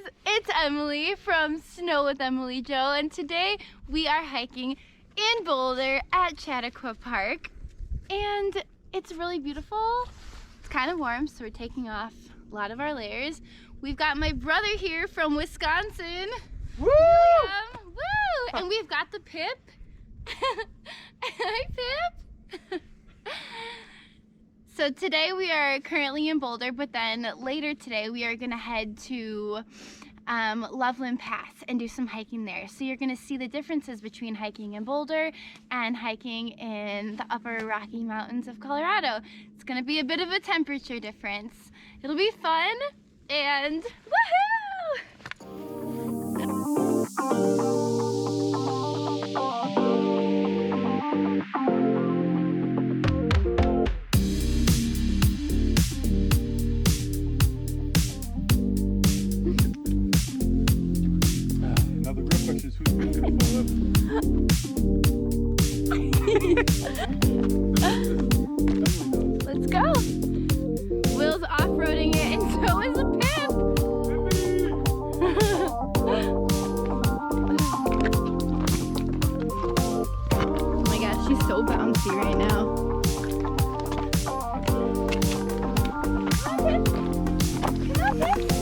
guys, it's Emily from Snow with Emily Jo, and today we are hiking in Boulder at Chautauqua Park, and it's really beautiful. It's kind of warm, so we're taking off a lot of our layers. We've got my brother here from Wisconsin. Woo! William. Woo! And we've got the Pip. Hi, Pip. So today we are currently in Boulder, but then later today we are gonna head to Loveland Pass and do some hiking there. So you're gonna see the differences between hiking in Boulder and hiking in the upper Rocky Mountains of Colorado. It's gonna be a bit of a temperature difference. It'll be fun and woohoo! Let's go. Will's off-roading it, and so is a Pip. Oh my gosh, she's so bouncy right now. Come on, Pip. Come on, Pip.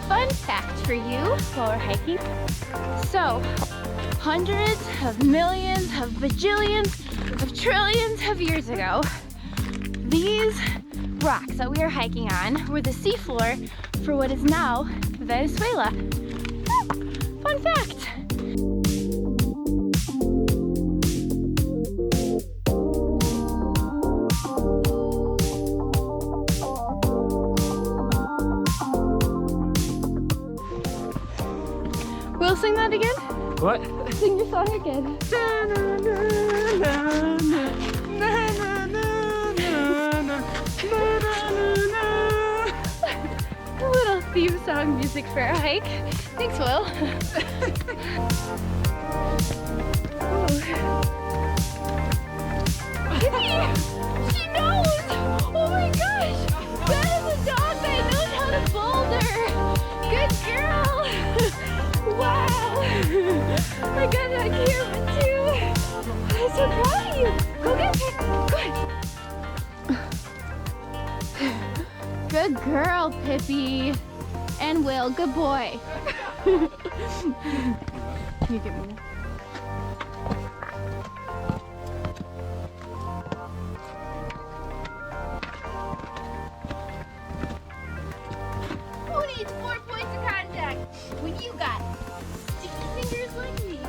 Fun fact for you while we're hiking. So, hundreds of millions of bajillions of trillions of years ago, these rocks that we are hiking on were the seafloor for what is now Venezuela. Woo! Fun fact! Will, sing that again? What? Sing your song again. A little theme song music for our hike. Thanks, Will. She knows! Oh my gosh! That is a dog that knows how to boulder! Good girl! Wow! I got that camera too! I'm so proud of you! Go get her! Good! Good girl, Pippi! And Will, good boy! Can you get me that? Who needs 4 points of contact when you got sticky fingers like me?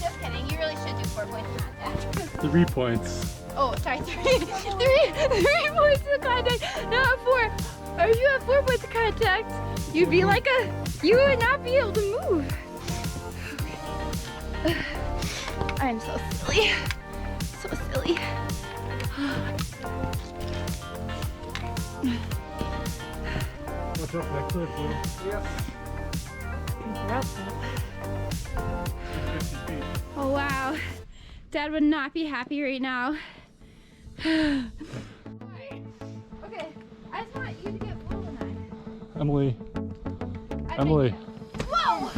Just kidding, you really should do 4 points of contact. 3 points. Oh, sorry, three points of contact, not 4. Or if you have 4 points of contact, you'd be like you would not be able to move. Okay. I'm so silly. So silly. Watch out for that cliff, Will. Yes. Oh wow. Dad would not be happy right now. Okay, I just want you to get Will and I. Emily. Emily. Whoa!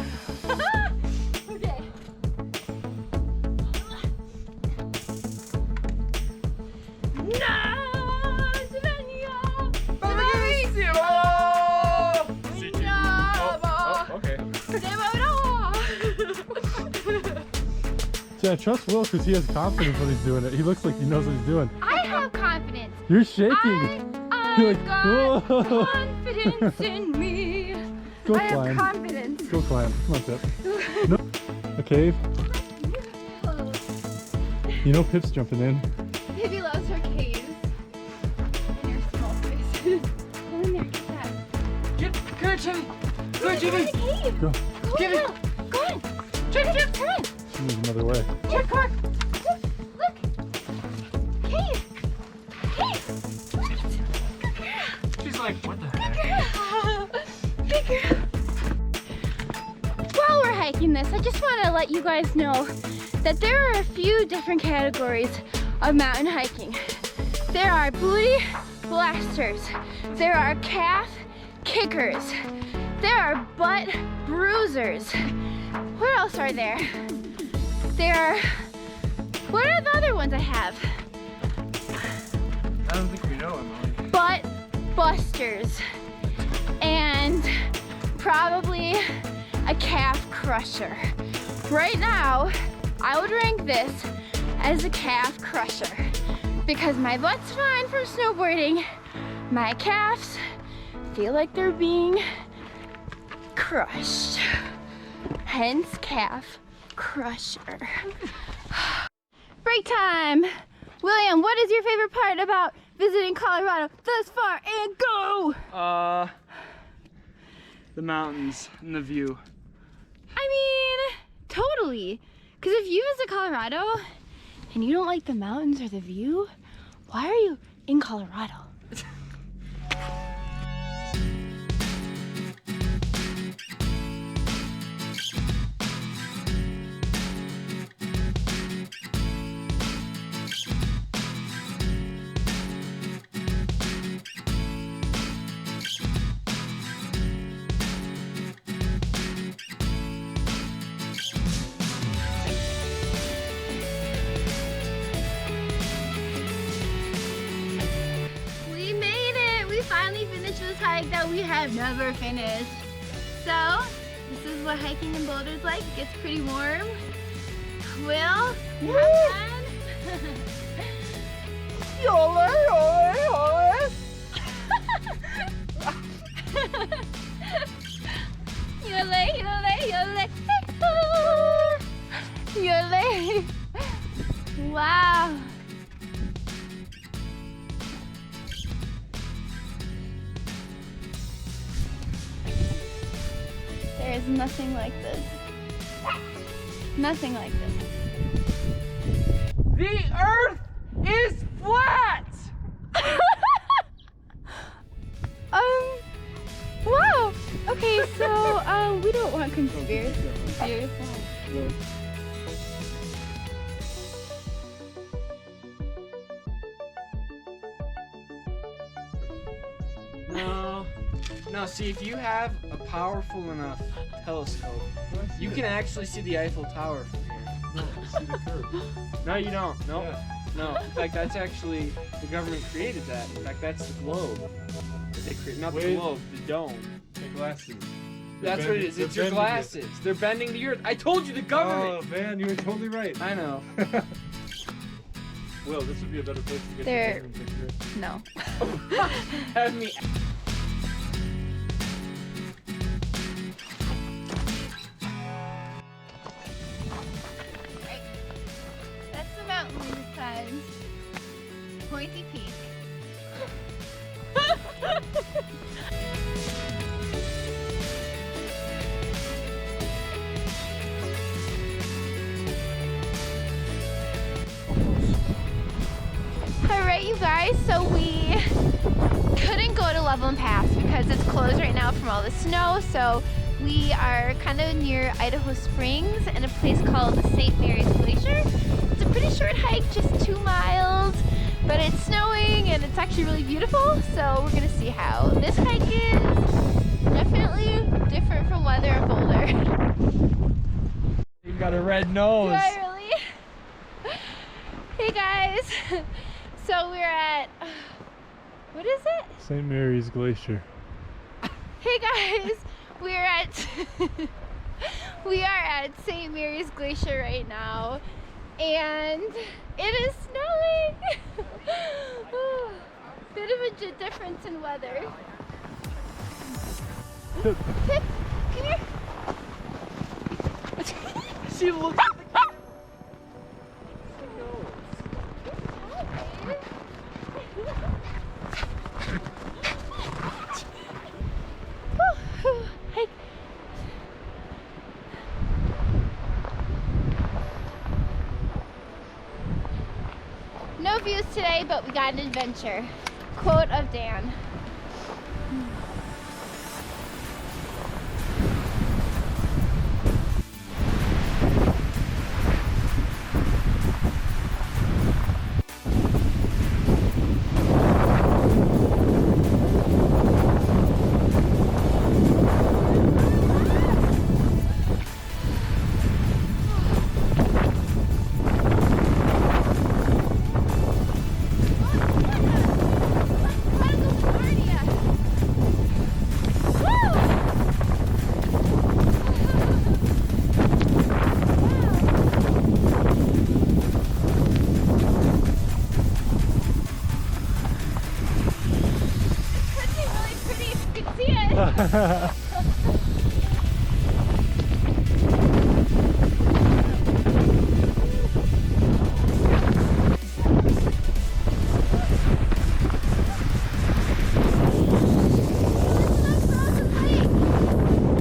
Okay. See, I trust Will because he has confidence when he's doing it. He looks like he knows what he's doing. I have confidence. You're shaking. You're like, got whoa. confidence in me. Go I climb. have confidence. Go climb. Come on, Pip. No. A cave. You know Pip's jumping in. Pippi loves her caves. And her small spaces. Go in there, get that. Get the cave. here, Jimmy. Come here, Jimmy. Go. Give it. Go on. Jimmy, Jimmy. Come on. There's another way. Here, come on. Look. Cave. Cave. Look. Good girl. She's like, what the Good heck? girl. Good girl. While we're hiking this, I just want to let you guys know that there are a few different categories of mountain hiking. There are booty blasters. There are calf kickers. There are butt bruisers. What else are there? What are the other ones I have? I don't think we know, Emily. Butt busters. And probably a calf crusher. Right now, I would rank this as a calf crusher because my butt's fine from snowboarding. My calves feel like they're being crushed. Hence calf crusher. Break time. William, what is your favorite part about visiting Colorado thus far and go? The mountains and the view. I mean, totally. Because if you visit Colorado and you don't like the mountains or the view, why are you in Colorado? Finally finished this hike that we have never finished. So, this is what hiking in Boulder is like. It gets pretty warm. Will, you have fun? Yole, yole, yole. Yole, yole, yole. Yole. Wow. There is nothing like this. Nothing like this. The earth is flat! Wow. Okay, so, we don't want conspiracy theories. No, see, if you have a powerful enough telescope, you can actually see the Eiffel Tower from here. No, I see the curve. No, you don't. No. Yeah. No. In fact, that's actually, the government created that. In fact, that's the globe. Not the Wait. globe, the dome. The glasses. That's what it is. It's your glasses. They're bending the earth. I told you, the government. Oh, man, you were totally right. I know. Will, this would be a better place to get There- the picture. No. Have me. That's the mountain we decided. Pointy Peak. Alright, you guys, so we couldn't go to Loveland Pass because it's closed right now from all the snow, so we are kind of near Idaho Springs in a place called St. Mary's Glacier. It's a pretty short hike, just 2 miles, but it's snowing and it's actually really beautiful, so we're gonna see how this hike is. Definitely different from weather in Boulder. You got a red nose. Do I really? Hey guys, so we're at, what is it? St. Mary's Glacier. Hey guys, we are at St. Mary's Glacier right now, and it is snowing. Bit of a difference in weather. Come here. She looks. views today, but we got an adventure. Quote of Dan.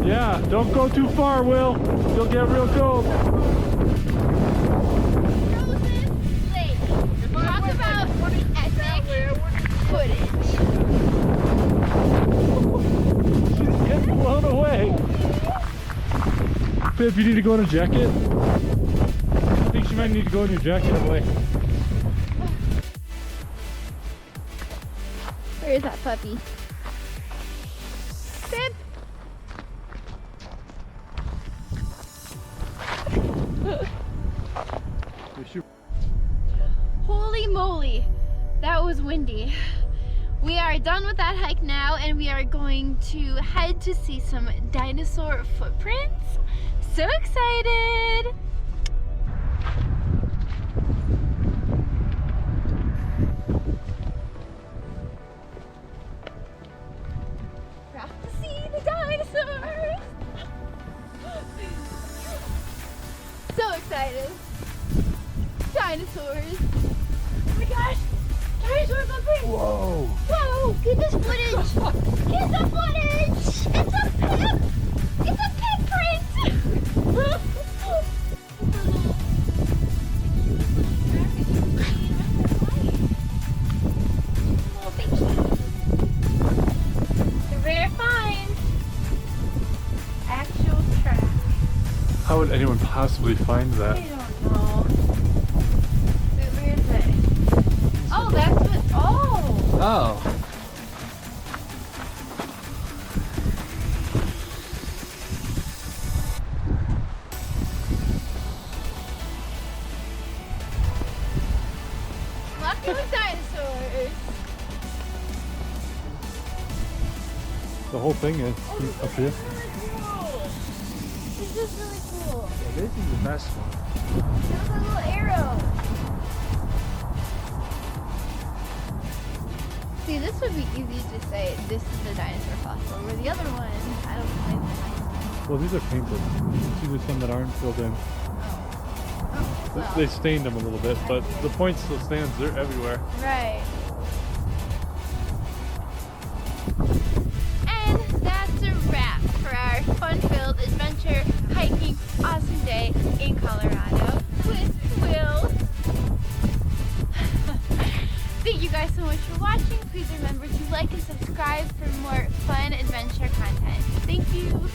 Yeah, don't go too far, Will. You'll get real cold. Talk about epic footage. She's getting blown away. Pip, you need to go in a jacket? I think she might need to go in your jacket away. Where is that puppy? Pip! Holy moly, that was windy. We are done with that hike now, and we are going to head to see some dinosaur footprints. So excited! We're off to see the dinosaurs! So excited! Dinosaurs! Oh my gosh! Dinosaur footprint! Whoa! Whoa! Get this footage! Get the footage! It's a pip! It's a pip print! The rare find. Actual track. How would anyone possibly find that? I don't know. Wait, where is it? Oh, that's what. Oh! Oh. Lucky with dinosaurs. The whole thing is up here. This is really cool. This is the best one. There's a little arrow. See, this would be easy to say this is a dinosaur fossil, where the other one, I don't know. Well, these are painted. See, there's some that aren't filled in. Oh, well, They stained them a little bit, but the point still stands. They're everywhere. right. And that's a wrap for our fun-filled adventure hiking awesome day in Colorado with Will. Thank you guys so much for watching. Please remember to like and subscribe for more fun adventure content. Thank you.